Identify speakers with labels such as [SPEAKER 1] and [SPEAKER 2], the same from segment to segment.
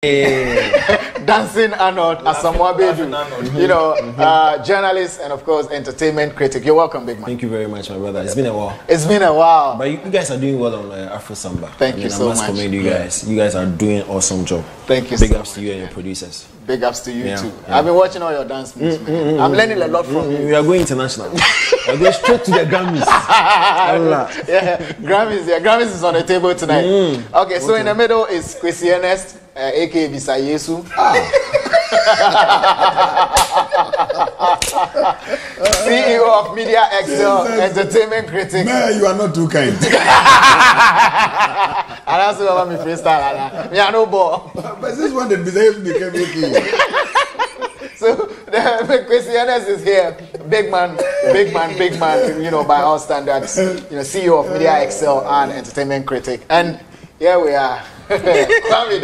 [SPEAKER 1] Dancing Arnold Asamoah Bedu, you know, journalist and of course entertainment critic. You're welcome, big man.
[SPEAKER 2] Thank you very much, my brother. It's been a while.
[SPEAKER 1] It's been a while.
[SPEAKER 2] But you guys are doing well on Afro Samba.
[SPEAKER 1] Thank you so much.
[SPEAKER 2] I must commend you guys. You guys are doing an awesome job.
[SPEAKER 1] Thank you.
[SPEAKER 2] Big ups to you and your producers.
[SPEAKER 1] Big ups to you too. I've been watching all your dance moves, man. I'm learning a lot from you.
[SPEAKER 2] We are going international. We're going straight to the Grammys.
[SPEAKER 1] Yeah, Grammys. Yeah, Grammys is on the table tonight. Okay, so in the middle is Kwesi Ernest, aka Bisa Yesu. CEO of Media Excel, entertainment critic.
[SPEAKER 3] Man, you are not too kind.
[SPEAKER 1] And that's what I'm freestyle. Me, I know ball.
[SPEAKER 3] But this one, the Bisa became okay.
[SPEAKER 1] So Kwesi Ernest is here, big man, you know, by all standards, you know, CEO of Media Excel and entertainment critic. And here we are, Kwame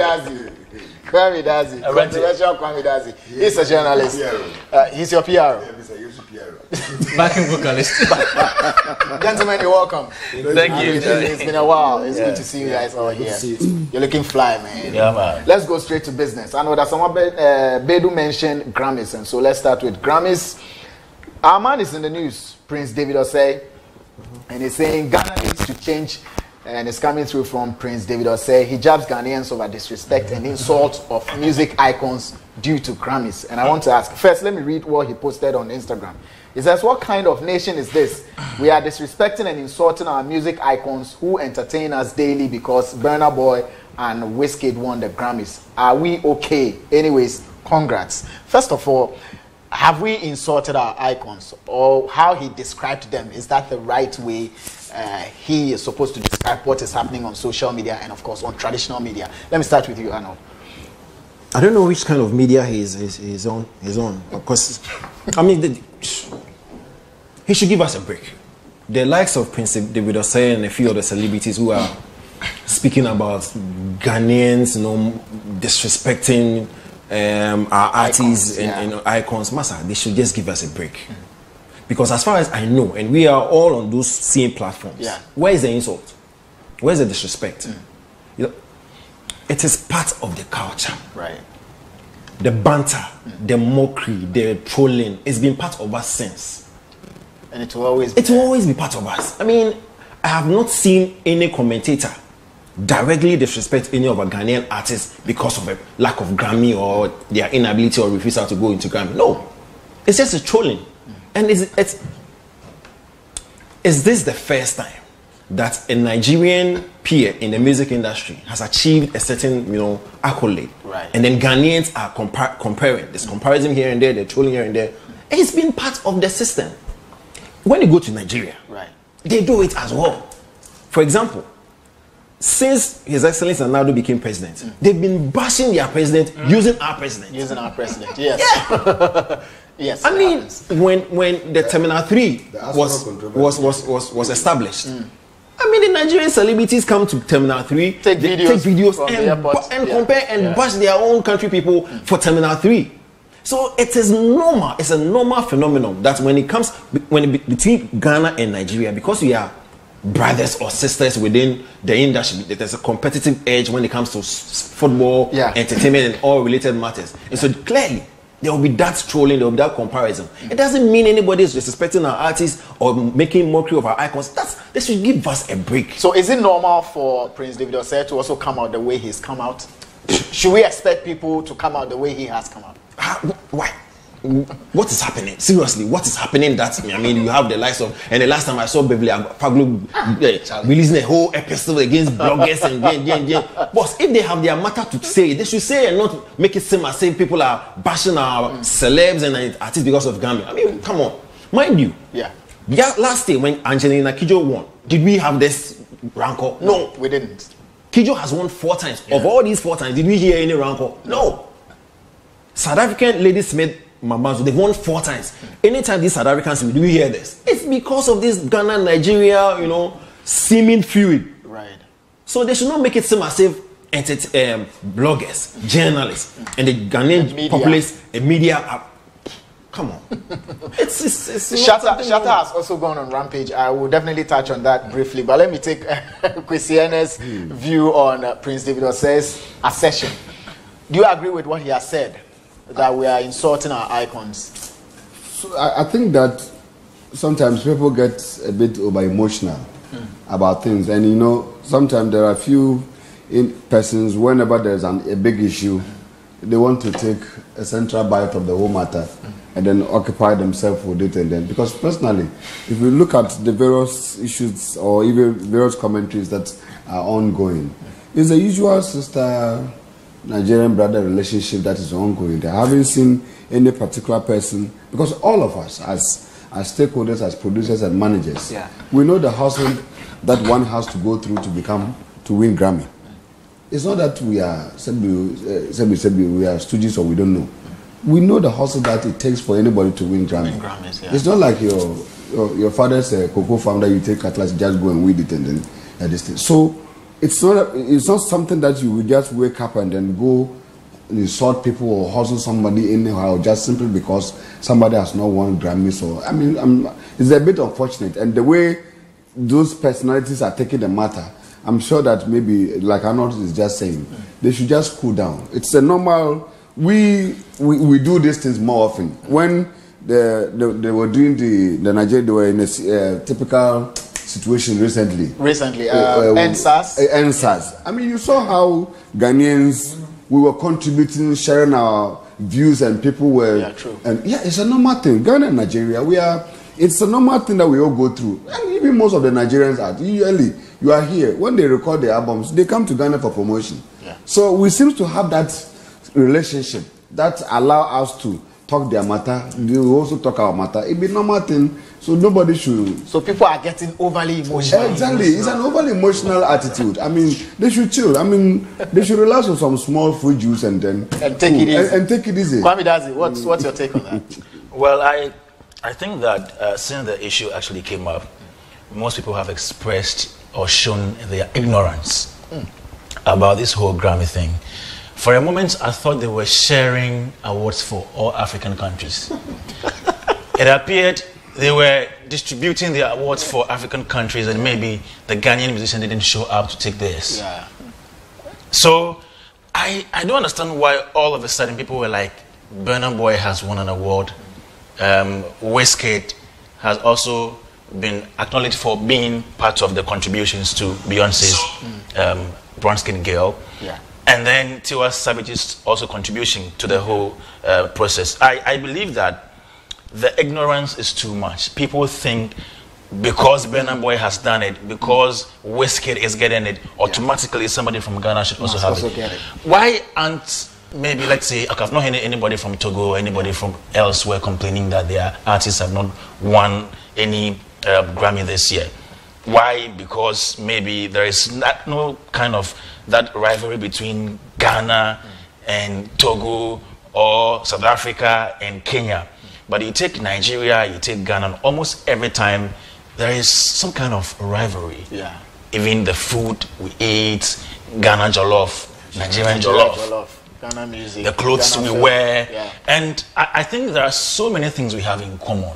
[SPEAKER 1] Dazi, controversial Kwame Dazi. He's a journalist. He's your PR.
[SPEAKER 4] Backing vocalist.
[SPEAKER 1] Gentlemen, you're welcome.
[SPEAKER 4] Thank you.
[SPEAKER 1] It's been a while. It's good to see you guys all here. You're looking fly, man.
[SPEAKER 4] Yeah, man.
[SPEAKER 1] Let's go straight to business. I know that someone Bedu mentioned Grammys, and so let's start with Grammys. Our man is in the news, Prince David Osei, and he's saying Ghana needs to change. And it's coming through from Prince David Osei. He jabs Ghanaians over disrespect and insult of music icons due to Grammys. And I want to ask, first, let me read what he posted on Instagram. He says, what kind of nation is this? We are disrespecting and insulting our music icons who entertain us daily because Burna Boy and Wizkid won the Grammys. Are we okay? Anyways, congrats. First of all, have we insulted our icons, or how he described them? Is that the right way he is supposed to describe what is happening on social media and of course on traditional media? Let me start with you, Arnold.
[SPEAKER 2] I don't know which kind of media he's on. Because, I mean, he should give us a break. The likes of Prince David Osei and a few other celebrities who are speaking about Ghanaians, you know, disrespecting our artists and icons, Massa, they should just give us a break. Because as far as I know, and we are all on those same platforms, where is the insult? Where is the disrespect? You know, it is part of the culture.
[SPEAKER 1] Right.
[SPEAKER 2] The banter, the mockery, the trolling, it's been part of us since.
[SPEAKER 1] And it will always be
[SPEAKER 2] part of us. I mean, I have not seen any commentator directly disrespect any of our Ghanaian artists because of a lack of Grammy or their inability or refusal to go into Grammy. No. It's just a trolling. And is this the first time that a Nigerian peer in the music industry has achieved a certain, you know, accolade?
[SPEAKER 1] Right.
[SPEAKER 2] And then Ghanaians are comparing. There's comparison here and there, they're trolling here and there. It's been part of the system. When you go to Nigeria, they do it as well. For example, since His Excellency Nadu became president, they've been bashing their president using our president.
[SPEAKER 1] Using our president, yes.
[SPEAKER 2] Yeah.
[SPEAKER 1] Yes.
[SPEAKER 2] I mean, when the Terminal 3 was established, I mean, the Nigerian celebrities come to Terminal 3,
[SPEAKER 1] take videos
[SPEAKER 2] and compare and bash their own country people for Terminal 3. So it is normal. It's a normal phenomenon that when it comes between Ghana and Nigeria, because we are brothers or sisters within the industry, there's a competitive edge when it comes to football, entertainment, and all related matters. And so clearly, there will be that trolling, there will be that comparison. It doesn't mean anybody is disrespecting our artists or making mockery of our icons. They should give us a break.
[SPEAKER 1] So is it normal for Prince David Osei to also come out the way he's come out? Should we expect people to come out the way he has come out?
[SPEAKER 2] Why? What is happening? Seriously, what is happening? I mean, you have the likes of, and the last time I saw Beverly Paglo releasing a whole episode against bloggers and boss, if they have their matter to say, they should say and not make it seem as if people are bashing our celebs and artists because of Grammy. I mean, come on. Mind you, last year when Angelina Kidjo won, did we have this rancor?
[SPEAKER 1] No, we didn't.
[SPEAKER 2] Kidjo has won 4 times. Of all these 4 times, did we hear any rancor? No. South African Lady Smith Mamazo, they've won 4 times. Anytime these South Africans do we hear this? It's because of this Ghana, Nigeria, you know, seeming feud.
[SPEAKER 1] Right.
[SPEAKER 2] So they should not make it seem as if bloggers, journalists, and the Ghanaian populace and media are. Come on. it's
[SPEAKER 1] Shatta has also gone on rampage. I will definitely touch on that briefly, but let me take Kwesi Ernest's view on Prince David Osei's accession. Do you agree with what he has said, that we are insulting our icons?
[SPEAKER 3] So I think that sometimes people get a bit over emotional about things, and you know, sometimes there are a few persons, whenever there's a big issue, they want to take a central bite of the whole matter and then occupy themselves with it. And then, because personally, if you look at the various issues or even various commentaries that are ongoing, it's the usual sister Nigerian brother relationship that is ongoing. I haven't seen any particular person, because all of us as stakeholders, as producers and managers, we know the hustle that one has to go through to win Grammy. It's not that we are we are stooges or we don't know. We know the hustle that it takes for anybody to win Grammy. It's not like your father's cocoa farm that you take atlas, just go and weed it and then this thing. So it's not something that you will just wake up and then go insult people or hustle somebody anyhow just simply because somebody has not won Grammy. So I mean, it's a bit unfortunate, and the way those personalities are taking the matter, I'm sure that maybe, like Arnold is just saying, they should just cool down. It's a normal. We do these things more often. When they were doing the Nigeria, they were in a typical situation recently. NSAS. I mean, you saw how Ghanaians, we were contributing, sharing our views, and people were.
[SPEAKER 1] Yeah, true.
[SPEAKER 3] And yeah, it's a normal thing. Ghana and Nigeria, it's a normal thing that we all go through. And even most of the Nigerians are. Usually, you are here. When they record the albums, they come to Ghana for promotion. Yeah. So we seem to have that relationship that allow us to talk their matter. They will also talk our matter. It be normal thing. So nobody should.
[SPEAKER 1] So people are getting overly emotional.
[SPEAKER 3] Exactly. It's an overly emotional attitude. I mean, they should chill. I mean, they should relax on some small fruit juice and then
[SPEAKER 1] take it easy.
[SPEAKER 3] And take it easy.
[SPEAKER 1] Kwame Dazi, what's your take on that?
[SPEAKER 4] Well, I think that since the issue actually came up, most people have expressed or shown their ignorance about this whole Grammy thing. For a moment, I thought they were sharing awards for all African countries. It appeared they were distributing the awards for African countries, and maybe the Ghanaian musician didn't show up to take theirs. Yeah. So I don't understand why all of a sudden people were like, Burna Boy has won an award. Wizkid has also been acknowledged for being part of the contributions to Beyonce's Brown Skin Girl. Yeah. And then Tiwa Savage's also contribution to the whole process. I believe that the ignorance is too much. People think because Burna Boy has done it, because Wizkid is getting it, automatically somebody from Ghana should also have it. Why aren't, maybe, let's say, I've not heard anybody from Togo or anybody from elsewhere complaining that their artists have not won any Grammy this year? Why? Because maybe there is no kind of that rivalry between Ghana and Togo or South Africa and Kenya. But you take Nigeria, you take Ghana, and almost every time there is some kind of rivalry. Yeah. Even the food we eat, Ghana jollof, Nigerian jollof.
[SPEAKER 1] Ghana music,
[SPEAKER 4] the clothes we wear. And I think there are so many things we have in common.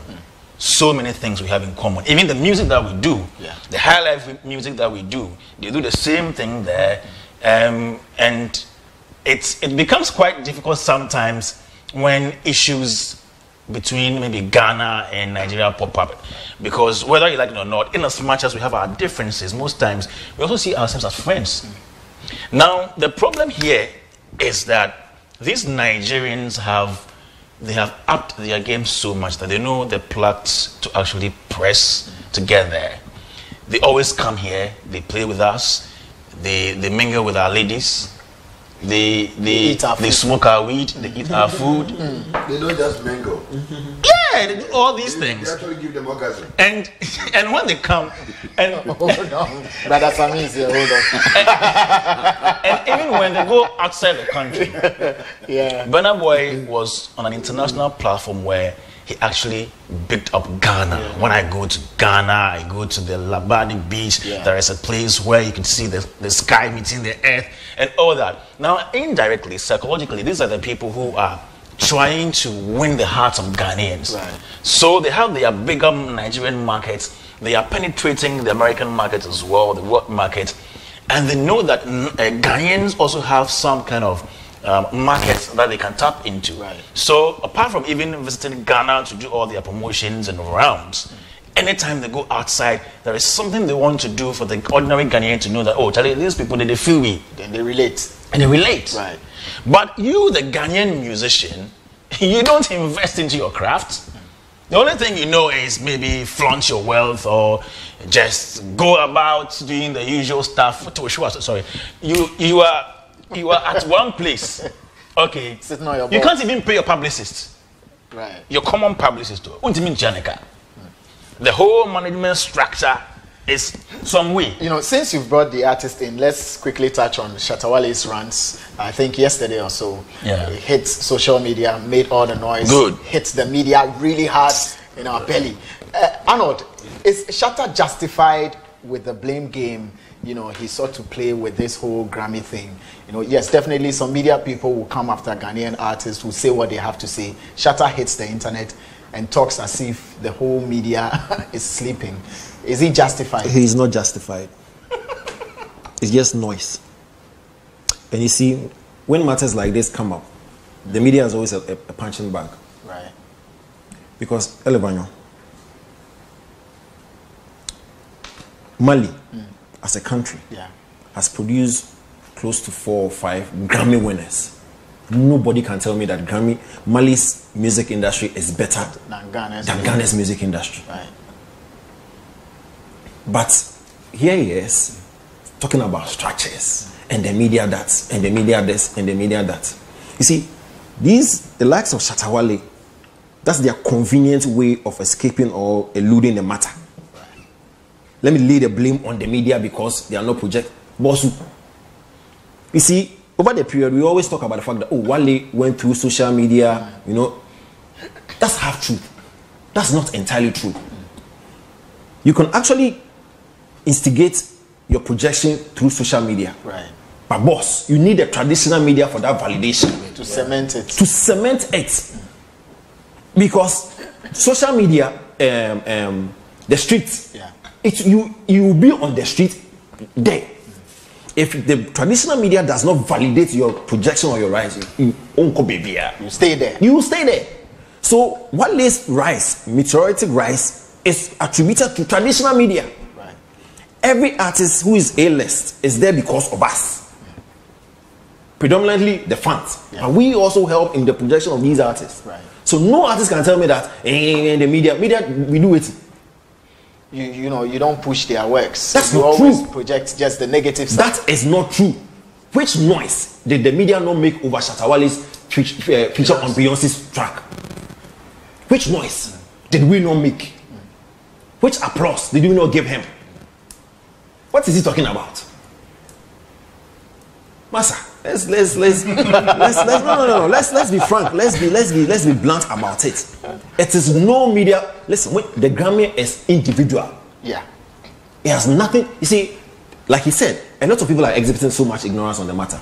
[SPEAKER 4] So many things we have in common. Even the music that we do, the high life music that we do, they do the same thing there. And it becomes quite difficult sometimes when issues between maybe Ghana and Nigeria pop up, because whether you like it or not, in as much as we have our differences, most times we also see ourselves as friends. Now the problem here is that these Nigerians have upped their game so much that they know the plugs to actually press to get there. They always come here, they play with us, they mingle with our ladies, they smoke our weed, they eat our food.
[SPEAKER 3] They don't just mingle.
[SPEAKER 4] Yeah, they do all these things.
[SPEAKER 3] They actually give them orgasm.
[SPEAKER 4] And when they come, and
[SPEAKER 1] hold on, Brother Sami is here. Hold on.
[SPEAKER 4] And even when they go outside the country, Burna Boy was on an international platform where he actually picked up Ghana. When I go to Ghana, I go to the Labadi beach. There is a place where you can see the sky meeting the earth and all that. Now, indirectly, psychologically, these are the people who are trying to win the hearts of Ghanaians. Right. So they have their bigger Nigerian markets. They are penetrating the American market as well, the world market. And they know that Ghanaians also have some kind of markets that they can tap into.
[SPEAKER 1] Right.
[SPEAKER 4] So apart from even visiting Ghana to do all their promotions and rounds, anytime they go outside, there is something they want to do for the ordinary Ghanaian to know that, oh, Charlie, these people, they feel me.
[SPEAKER 1] Then they relate.
[SPEAKER 4] And they relate.
[SPEAKER 1] Right.
[SPEAKER 4] But you, the Ghanaian musician, you don't invest into your craft. The only thing you know is maybe flaunt your wealth or just go about doing the usual stuff. Sorry, you are at one place. Okay,
[SPEAKER 1] Sitting on your
[SPEAKER 4] you
[SPEAKER 1] board.
[SPEAKER 4] can't even pay your publicist.
[SPEAKER 1] Right.
[SPEAKER 4] Your common publicist too. The whole management structure is some way.
[SPEAKER 1] You know, since you've brought the artist in, let's quickly touch on Shatta Wale's runs. I think yesterday or so,
[SPEAKER 4] Yeah.
[SPEAKER 1] it hit social media, made all the noise.
[SPEAKER 4] Good.
[SPEAKER 1] Hit the media really hard in our belly. Arnold, is Shatta justified with the blame game? You know, he sought to play with this whole Grammy thing. You know, yes, definitely some media people will come after Ghanaian artists who say what they have to say. Shatta hits the internet and talks as if the whole media is sleeping. Is he justified?
[SPEAKER 2] He is not justified. It's just noise. And you see, when matters like this come up, the media is always a punching bag.
[SPEAKER 1] Right.
[SPEAKER 2] Because Elevanyo, Mali, as a country,
[SPEAKER 1] Yeah.
[SPEAKER 2] has produced close to 4 or 5 Grammy winners. Nobody can tell me that Mali's music industry is better
[SPEAKER 1] Than
[SPEAKER 2] than Ghana's music industry.
[SPEAKER 1] Right.
[SPEAKER 2] But here he is talking about structures and the media that, and the media this, and the media that. You see, the likes of Shatta Wale, that's their convenient way of escaping or eluding the matter. Let me lay the blame on the media because they are not project. Bosu. You see, over the period, we always talk about the fact that, oh, Wale went through social media, you know. That's half true. That's not entirely true. You can actually instigate your projection through social media.
[SPEAKER 1] Right.
[SPEAKER 2] But boss, you need the traditional media for that validation.
[SPEAKER 1] To cement it.
[SPEAKER 2] To cement it. Because social media, the streets,
[SPEAKER 1] Yeah.
[SPEAKER 2] you will be on the street there. If the traditional media does not validate your projection or your rise, you
[SPEAKER 1] stay there.
[SPEAKER 2] You will stay there. So Wale's rise, meteoritic rise, is attributed to traditional media.
[SPEAKER 1] Right.
[SPEAKER 2] Every artist who is A-list is there because of us. Predominantly the fans.
[SPEAKER 1] Yeah.
[SPEAKER 2] And we also help in the projection of these artists.
[SPEAKER 1] Right.
[SPEAKER 2] So no artist can tell me that the media, we do it.
[SPEAKER 1] You know, you don't push their works.
[SPEAKER 2] That's
[SPEAKER 1] you
[SPEAKER 2] not
[SPEAKER 1] always
[SPEAKER 2] true.
[SPEAKER 1] project just the negative side.
[SPEAKER 2] That is not true. Which noise did the media not make over Shatta Wale's feature on Beyonce's track? Which noise did we not make? Which applause did we not give him? What is he talking about? Massa, let's be frank. Let's be blunt about it. It is no media. Listen, the Grammy is individual.
[SPEAKER 1] Yeah.
[SPEAKER 2] It has nothing. You see, like he said, a lot of people are exhibiting so much ignorance on the matter.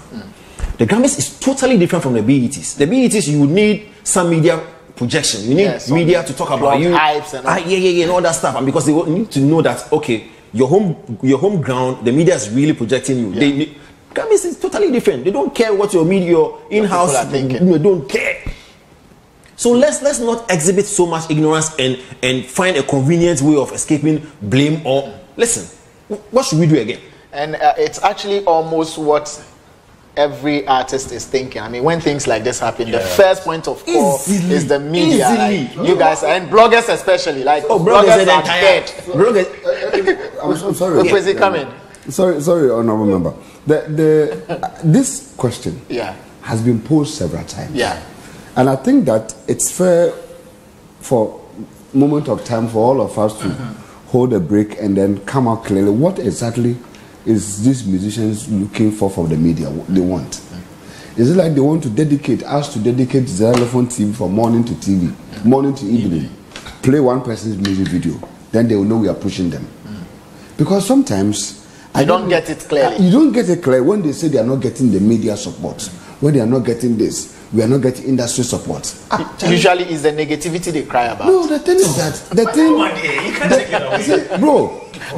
[SPEAKER 2] The Grammys is totally different from the BETs. The BETs, you need some media projection. You need media to talk about you.
[SPEAKER 1] Hypes and all.
[SPEAKER 2] And all that stuff. And because they need to know that, okay, your home ground, the media is really projecting you.
[SPEAKER 1] Yeah.
[SPEAKER 2] Grammys is totally different. They don't care what your media, your in-house, they don't care. So let's not exhibit so much ignorance and find a convenient way of escaping blame or listen. What should we do again?
[SPEAKER 1] And it's actually almost what every artist is thinking. I mean, when things like this happen, the first point of call is the media. Like, you guys, and bloggers especially. Like, bloggers are dead.
[SPEAKER 3] I'm sorry.
[SPEAKER 1] Where is it coming?
[SPEAKER 3] Sorry, honorable member. This question has been posed several times.
[SPEAKER 1] Yeah.
[SPEAKER 3] And I think that it's fair for a moment of time for all of us to hold a break and then come out clearly. What exactly is these musicians looking for from the media? What they want? Is it like they want to dedicate Zylofon TV from morning to TV, morning to evening, play one person's music video, then they will know we are pushing them? Because sometimes
[SPEAKER 1] you don't get it clearly.
[SPEAKER 3] You don't get it clear when they say they are not getting the media support, when they are not getting this. We are not getting industry support.
[SPEAKER 1] Usually it's the negativity they cry about.
[SPEAKER 3] No, the thing is that the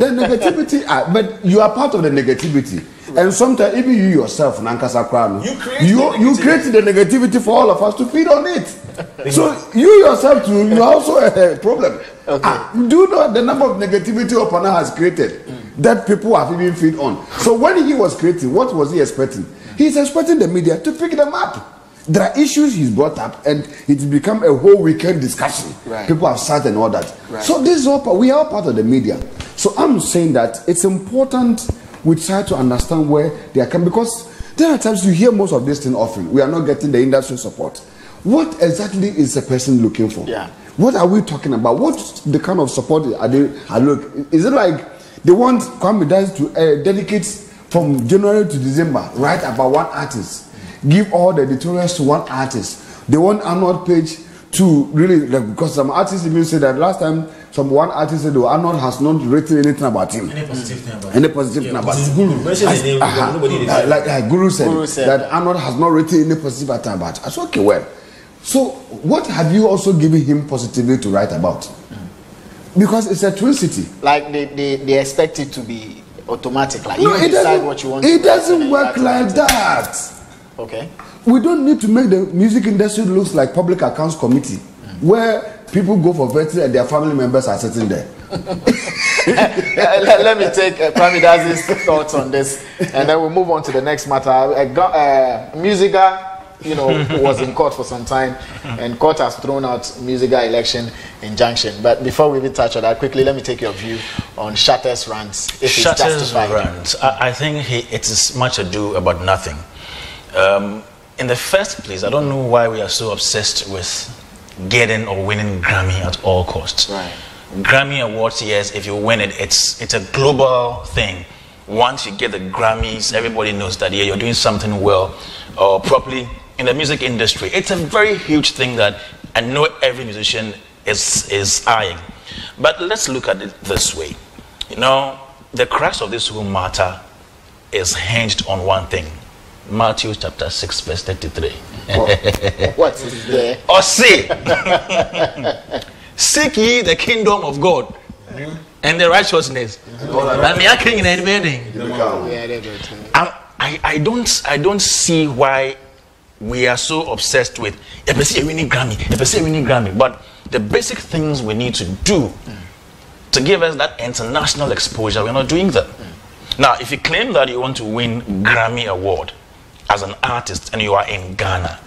[SPEAKER 3] negativity, but you are part of the negativity. And sometimes even you yourself, Nankasa Krano, you create the negativity for all of us to feed on it. So you yourself too, you are also a problem.
[SPEAKER 1] Okay.
[SPEAKER 3] Do you know the number of negativity Opana has created that people have even feed on? So when he was creating, what was he expecting? He's expecting the media to pick them up. There are issues he's brought up, and it's become a whole weekend discussion.
[SPEAKER 1] Right.
[SPEAKER 3] People have sat and all that.
[SPEAKER 1] Right.
[SPEAKER 3] So this is all we are part of the media. So I'm saying that it's important we try to understand where they are coming, because there are times you hear most of this thing often. We are not getting the industry support. What exactly is a person looking for?
[SPEAKER 1] Yeah.
[SPEAKER 3] What are we talking about? What's the kind of support are they? Is it like they want Kwame Dice to dedicate from January to December, write about one artist, give all the editorials to one artist? They want Arnold Page to really, because some artists even say that last time one artist said, oh, Arnold has not written anything about him.
[SPEAKER 5] Any positive thing about him.
[SPEAKER 3] Any positive thing about him.
[SPEAKER 5] Guru. Mention his name, nobody did.
[SPEAKER 3] Like Guru said that Arnold has not written any positive thing about him. I said, okay, well. So what have you also given him positively to write about? Because it's a twin city.
[SPEAKER 1] Like they expect it to be automatic. Like
[SPEAKER 3] No,
[SPEAKER 1] you decide what you want.
[SPEAKER 3] It doesn't work like that.
[SPEAKER 1] Okay.
[SPEAKER 3] We don't need to make the music industry look like public accounts committee, where people go for vetting and their family members are sitting there.
[SPEAKER 1] Let me take Kwame Dazi's thoughts on this, and then we'll move on to the next matter. Musica, who was in court for some time, and court has thrown out Musica election injunction. But before we even touch on that, quickly, let me take your view on Shatta's rants. If it's
[SPEAKER 4] Shatta's
[SPEAKER 1] justified.
[SPEAKER 4] rants, I think it is much ado about nothing. In the first place, I don't know why we are so obsessed with getting or winning Grammy at all costs.
[SPEAKER 1] Right.
[SPEAKER 4] Grammy Awards, yes, if you win it, it's a global thing. Once you get the Grammys, everybody knows that, yeah, you're doing something well or properly in the music industry. It's a very huge thing that I know every musician is eyeing. But let's look at it this way. The crux of this whole matter is hinged on one thing. Matthew chapter 6 verse 33.
[SPEAKER 1] What is there?
[SPEAKER 4] Or say, seek ye the kingdom of God and the righteousness. I don't see why we are so obsessed with winning Grammy. But the basic things we need to do to give us that international exposure, we're not doing that. Now, if you claim that you want to win Grammy Award as an artist and you are in Ghana,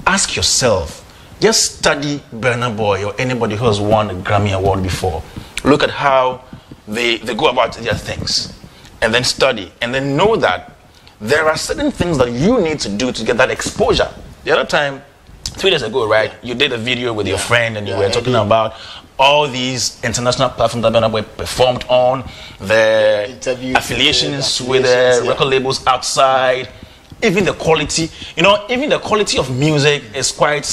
[SPEAKER 4] ask yourself, just study Burna Boy or anybody who has won a Grammy Award before. Look at how they go about their things, and then study, and then know that there are certain things that you need to do to get that exposure. The other time, 3 days ago, right, you did a video with your friend, and you were talking about all these international platforms that Burna Boy performed on, the affiliations with the record labels outside, even the quality. Even the quality of music is quite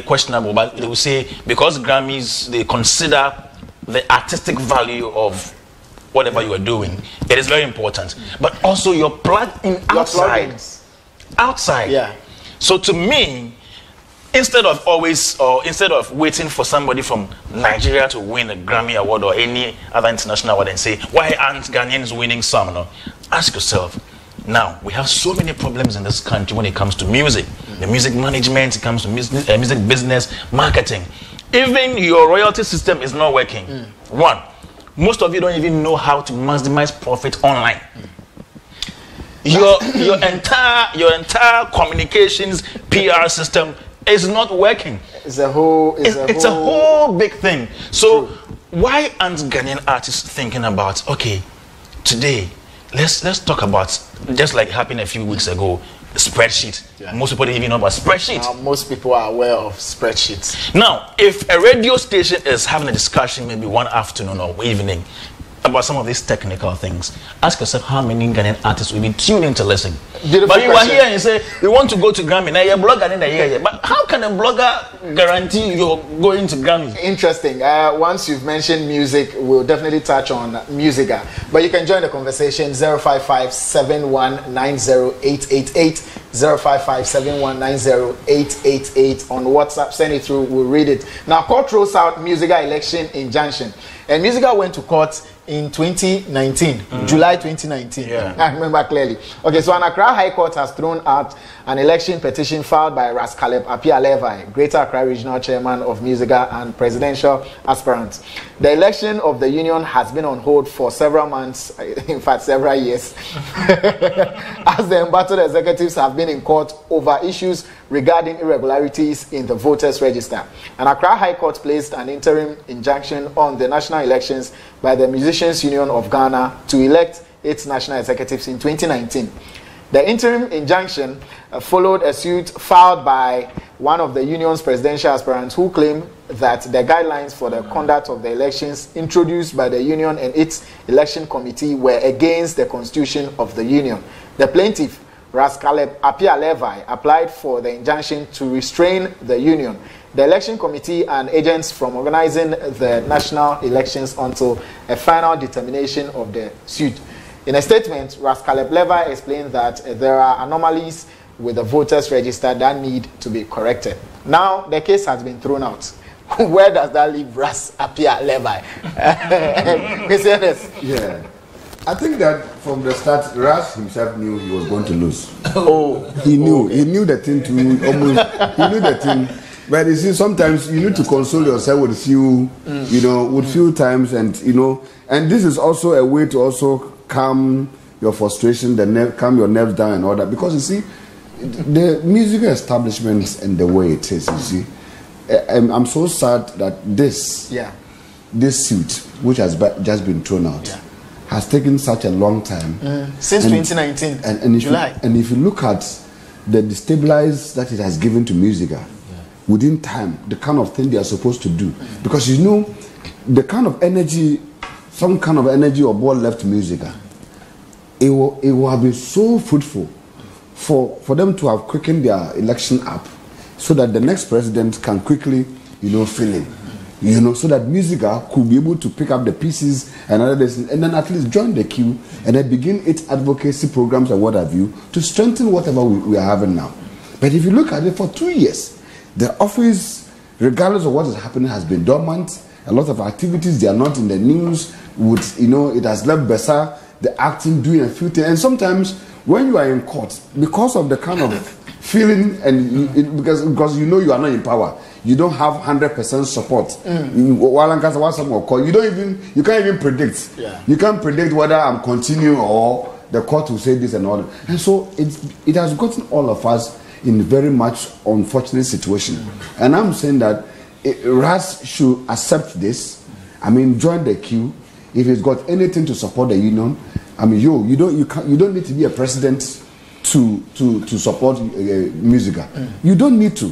[SPEAKER 4] questionable. But they will say, because Grammys, they consider the artistic value of whatever you are doing. It is very important. But also you're plugged in outside. Yeah. So to me, instead of waiting for somebody from Nigeria to win a Grammy Award or any other international award and say, why aren't Ghanaians winning some? No? Ask yourself, now, we have so many problems in this country when it comes to music. The music management, it comes to music business, marketing. Even your royalty system is not working. One, most of you don't even know how to maximize profit online. Your entire communications PR system is not working. It's a whole big thing. So why aren't Ghanaian artists thinking about, okay, today let's talk about, just like happened a few weeks ago, spreadsheet. Most people didn't even know about spreadsheet.
[SPEAKER 1] Most people are aware of spreadsheets.
[SPEAKER 4] Now, if a radio station is having a discussion maybe one afternoon or evening about some of these technical things, ask yourself how many Ghanaian artists will be tuned in to listen. But you are here and you say, we want to go to Grammy. Now you're a blogger in the year. But how can a blogger guarantee you're going to Grammy?
[SPEAKER 1] Interesting. Once you've mentioned music, we'll definitely touch on Musica. But you can join the conversation 055-7190-888, 055-7190-888 on WhatsApp. Send it through, we'll read it. Now, court throws out Musica election injunction. And Musica went to court in 2019, July 2019.
[SPEAKER 4] Yeah.
[SPEAKER 1] I remember clearly. Okay, so an Accra High Court has thrown out an election petition filed by Ras Caleb Apia Levi, Greater Accra Regional Chairman of Musica and presidential aspirant. The election of the union has been on hold for several months, in fact several years, as the embattled executives have been in court over issues regarding irregularities in the voters register. An Accra High Court placed an interim injunction on the national elections by the Musicians Union of Ghana to elect its national executives in 2019. The interim injunction followed a suit filed by one of the union's presidential aspirants who claimed that the guidelines for the conduct of the elections introduced by the union and its election committee were against the constitution of the union. The plaintiff, Ras Caleb Apia Levi, applied for the injunction to restrain the union, the election committee, and agents from organizing the national elections until a final determination of the suit. In a statement, Ras Caleb Levi explained that there are anomalies with the voters register that need to be corrected. Now, the case has been thrown out. Where does that leave Ras Apia Levi?
[SPEAKER 3] Yeah. I think that from the start, Ras himself knew he was going to lose.
[SPEAKER 1] Oh,
[SPEAKER 3] he knew. Okay. He knew the thing to almost. He knew the thing. But you see, sometimes you need to console yourself with few, with few times, and and this is also a way to also calm your frustration, calm your nerves down and all that. Because you see, the musical establishment and the way it is, you see, I'm so sad that this suit, which has just been thrown out, has taken such a long time.
[SPEAKER 1] Since 2019,
[SPEAKER 3] and
[SPEAKER 1] July.
[SPEAKER 3] And if you look at the destabilize that it has given to Musica, within time, the kind of thing they are supposed to do. Because the kind of energy, some kind of energy or ball left Musica, it will have been so fruitful for them to have quickened their election up so that the next president can quickly, fill in. So that Musica could be able to pick up the pieces and other things, and then at least join the queue and then begin its advocacy programs and what have you to strengthen whatever we are having now. But if you look at it for 2 years, the office, regardless of what is happening, has been dormant. A lot of activities, they are not in the news. It has left Bessa, the acting, doing a few things. And sometimes when you are in court, because of the kind of feeling, and because you are not in power, you don't have 100% support. You can't even predict. You can't predict whether I'm continuing or the court will say this and all that. And so it has gotten all of us in very much unfortunate situation. And I'm saying that Ras should accept this. Join the queue. If he's got anything to support the union, you don't need to be a president to support Musica. You don't need to.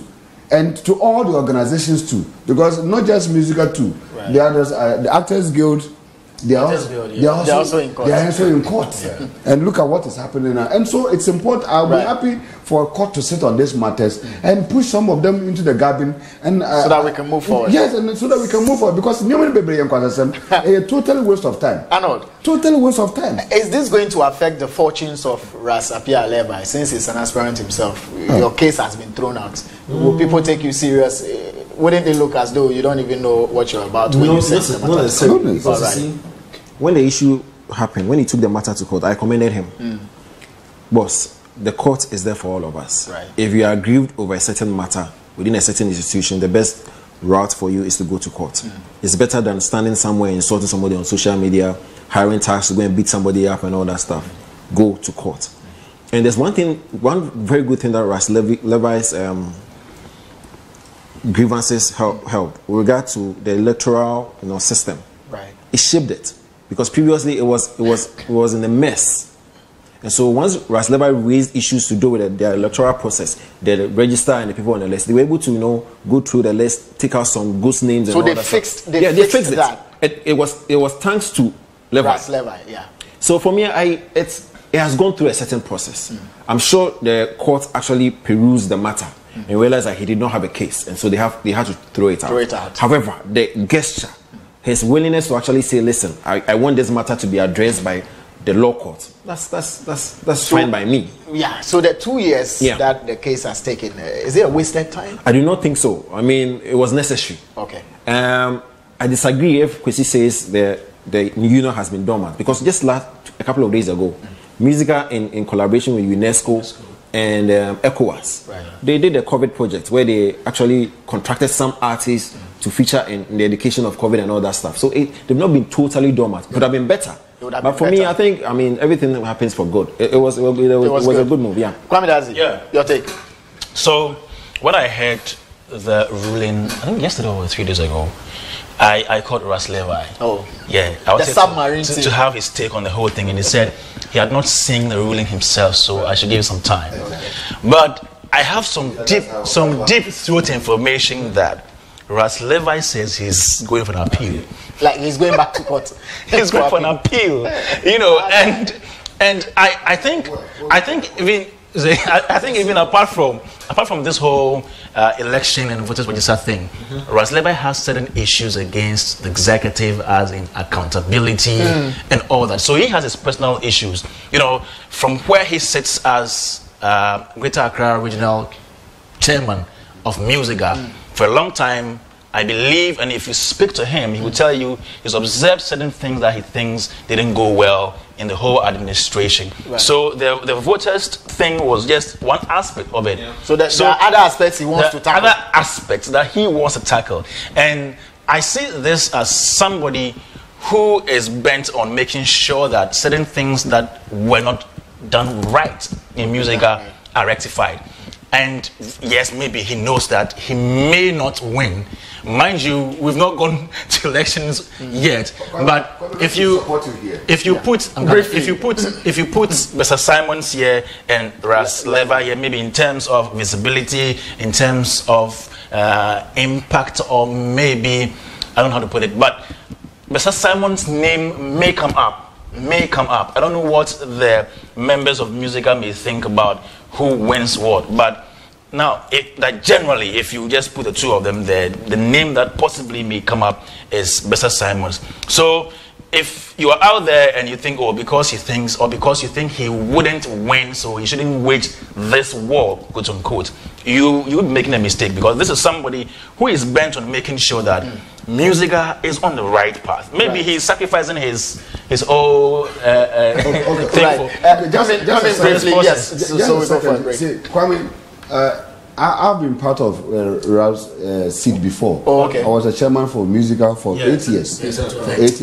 [SPEAKER 3] And to all the organizations too, because not just Musica too. Right. The others, the Actors Guild, they are also in court. They are also in court. And look at what is happening now. And so it's important. I'll be happy for a court to sit on these matters and push some of them into the garden, and
[SPEAKER 1] so that we can move forward.
[SPEAKER 3] Yes, and so that we can move forward, because a total waste of time.
[SPEAKER 1] Arnold,
[SPEAKER 3] total waste of time.
[SPEAKER 1] Is this going to affect the fortunes of Ras Apia Levi, since he's an aspirant himself? Your case has been thrown out. Will people take you serious? Wouldn't it look as though you don't even know what you're about when you say the matter?
[SPEAKER 2] When the issue happened, when he took the matter to court, I commended him. Boss, the court is there for all of us.
[SPEAKER 1] Right.
[SPEAKER 2] If you are aggrieved over a certain matter within a certain institution, the best route for you is to go to court. It's better than standing somewhere insulting somebody on social media, hiring tax to go and beat somebody up and all that stuff. Go to court. And there's one very good thing that Ras Levi's grievances help with regard to the electoral system.
[SPEAKER 1] Right.
[SPEAKER 2] It shaped it, because previously it was in a mess. And so once Ras Levi raised issues to do with their electoral process, the register and the people on the list, they were able to go through the list, take out some ghost names, and all that stuff. They fixed that. It was thanks to Levi.
[SPEAKER 1] Ras Levi, yeah.
[SPEAKER 2] So for me, it has gone through a certain process. I'm sure the court actually perused the matter and realized that he did not have a case, and so they had to throw it out. However, the gesture, his willingness to actually say, listen, I want this matter to be addressed by the law court, that's fine by me.
[SPEAKER 1] Yeah, so the 2 years that the case has taken, is it a wasted time?
[SPEAKER 2] I do not think so. It was necessary.
[SPEAKER 1] Okay.
[SPEAKER 2] I disagree if Kwesi says the union has been dormant because just a couple of days ago, Musica in collaboration with UNESCO and ECOWAS, they did a COVID project where they actually contracted some artists to feature in the education of COVID and all that stuff. So they've not been totally dormant. It could have been better. But for me, I think, everything happens for good. It was a good move, yeah.
[SPEAKER 1] Kwame Dazi, your take.
[SPEAKER 4] So, when I heard the ruling, I think yesterday or 3 days ago, I called Ras Levi.
[SPEAKER 1] Oh.
[SPEAKER 4] Yeah. I was
[SPEAKER 1] the submarine
[SPEAKER 4] to have his take on the whole thing, and he said he had not seen the ruling himself, so I should give him some time. But I have some deep throat information that Ras Levi says he's going for an appeal.
[SPEAKER 1] Like he's going back to court.
[SPEAKER 4] He's going for an appeal, and I think even apart from this whole election and voters register thing, Ras Levi has certain issues against the executive, as in accountability and all that. So he has his personal issues, from where he sits as Greater Accra Regional Chairman of Musica for a long time. I believe, and if you speak to him, he will tell you he's observed certain things that he thinks didn't go well in the whole administration. Right. So the voters thing was just one aspect of it. Yeah.
[SPEAKER 1] So there are other aspects he wants to tackle.
[SPEAKER 4] Other aspects that he wants to tackle. And I see this as somebody who is bent on making sure that certain things that were not done right in Musica are rectified. And yes, maybe he knows that he may not win. Mind you, we've not gone to elections yet. But if you put Mr. Simons here and Ras Levi here, maybe in terms of visibility, in terms of impact, or maybe I don't know how to put it, but Mr. Simons' name may come up. I don't know what the members of Musica may think about who wins what, but now, generally, if you just put the two of them there, the name that possibly may come up is Mr. Simons. So, if you are out there and you think, because you think he wouldn't win, so he shouldn't wage this war, quote unquote, you're making a mistake, because this is somebody who is bent on making sure that Musica is on the right path. Maybe he's sacrificing his whole thing for
[SPEAKER 1] just briefly, yes. So we go for a break.
[SPEAKER 3] See, Kwame, I've been part of Rav's seat before.
[SPEAKER 1] Oh, okay.
[SPEAKER 3] I was a chairman for Musica for 8 years.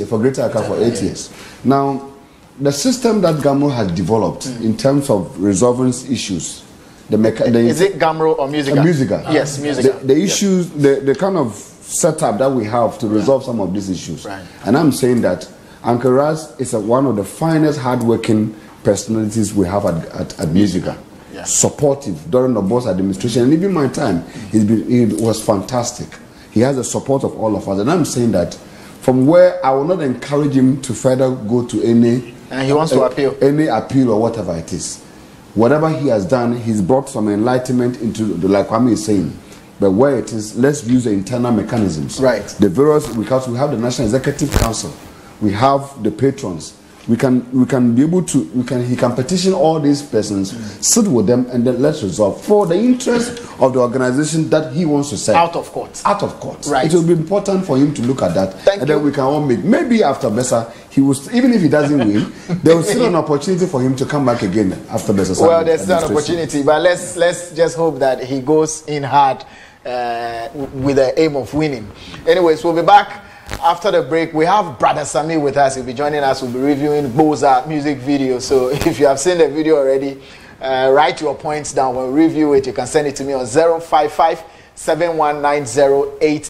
[SPEAKER 3] For Greater Accra for 8 years. Now, the system that GAMRO has developed in terms of resolving issues,
[SPEAKER 1] is it GAMRO or Musica?
[SPEAKER 3] Musica.
[SPEAKER 1] Yes, Musica.
[SPEAKER 3] The issues, the kind of setup that we have to resolve some of these issues.
[SPEAKER 1] Right.
[SPEAKER 3] And I'm saying that Uncle Raz is one of the finest hard-working personalities we have at Musica.
[SPEAKER 1] Yeah.
[SPEAKER 3] Supportive during the boss administration, and even my time, he was fantastic. He has the support of all of us, and I'm saying that from where I will not encourage him to further go to any.
[SPEAKER 1] And he wants to appeal.
[SPEAKER 3] Any appeal or whatever it is. Whatever he has done, he's brought some enlightenment into like Kwame is saying. But where it is, let's use the internal mechanisms.
[SPEAKER 1] Right.
[SPEAKER 3] The various, because we have the National Executive Council, we have the patrons. We can be able to, he can petition all these persons, sit with them, and then let's resolve for the interest of the organization that he wants to serve.
[SPEAKER 1] Out of court.
[SPEAKER 3] Out of court.
[SPEAKER 1] Right.
[SPEAKER 3] It will be important for him to look at that. Then we can all make, maybe after Bessa, he will, even if he doesn't win, there will still an opportunity for him to come back again after Bessa.
[SPEAKER 1] Well, there's still an opportunity, but let's just hope that he goes in hard with the aim of winning. Anyways, we'll be back after the break. We have Brother Sami with us. He'll be joining us. We'll be reviewing Boza music video. So if you have seen the video already, write your points down. When we review it, you can send it to me on 055 7190